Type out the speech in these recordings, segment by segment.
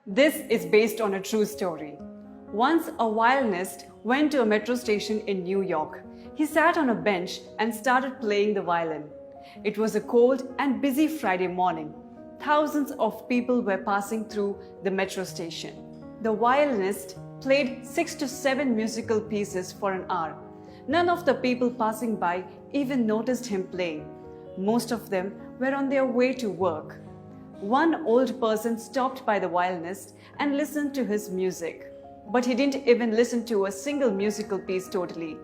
This is based on a true story. Once a violinist went to a metro station in New York. He sat on a bench and started playing the violin. It was a cold and busy Friday morning. Thousands of people were passing through the metro station. The violinist played 6 to 7 musical pieces for an hour. None of the people passing by even noticed him playing. Most of them were on their way to work. One old person stopped by the violinist and listened to his music. But he didn't even listen to a single musical piece totally.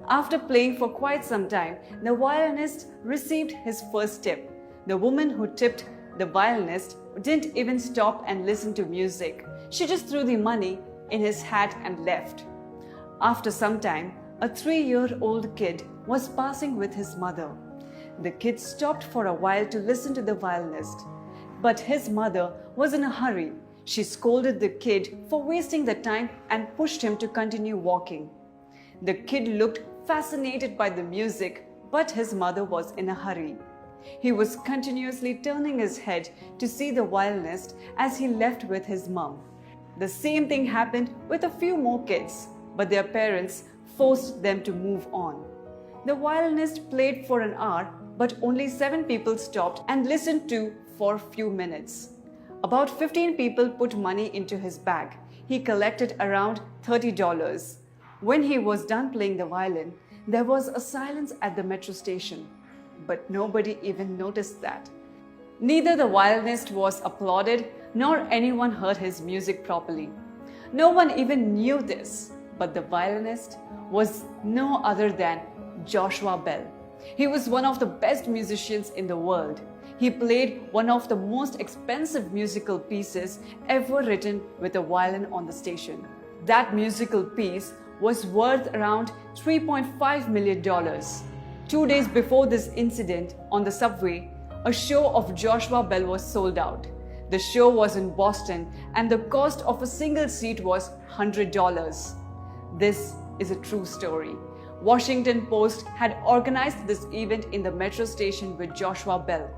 After playing for quite some time, the violinist received his first tip. The woman who tipped the violinist didn't even stop and listen to music. She just threw the money in his hat and left. After some time, a 3-year-old kid was passing with his mother. The kid stopped for a while to listen to the violinist. But his mother was in a hurry. She scolded the kid for wasting the time and pushed him to continue walking. The kid looked fascinated by the music, but his mother was in a hurry. He was continuously turning his head to see the violinist as he left with his mom. The same thing happened with a few more kids, but their parents forced them to move on. The violinist played for an hour, but only 7 people stopped and listened to for a few minutes. About 15 people put money into his bag. He collected around $30. When he was done playing the violin, there was a silence at the metro station, but nobody even noticed that. Neither the violinist was applauded nor anyone heard his music properly. No one even knew this, but the violinist was no other than Joshua Bell. He was one of the best musicians in the world. He played one of the most expensive musical pieces ever written with a violin on the station. That musical piece was worth around $3.5 million. 2 days before this incident on the subway, a show of Joshua Bell was sold out. The show was in Boston and the cost of a single seat was $100. This is a true story. Washington Post had organized this event in the metro station with Joshua Bell.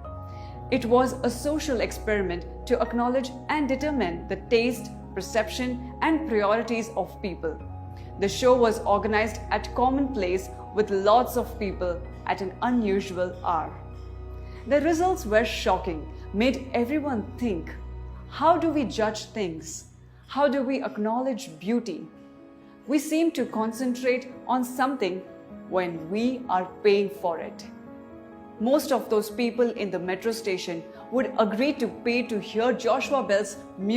It was a social experiment to acknowledge and determine the taste, perception, and priorities of people. The show was organized at Common Place with lots of people at an unusual hour. The results were shocking, made everyone think, how do we judge things? How do we acknowledge beauty? We seem to concentrate on something when we are paying for it. Most of those people in the metro station would agree to pay to hear Joshua Bell's music.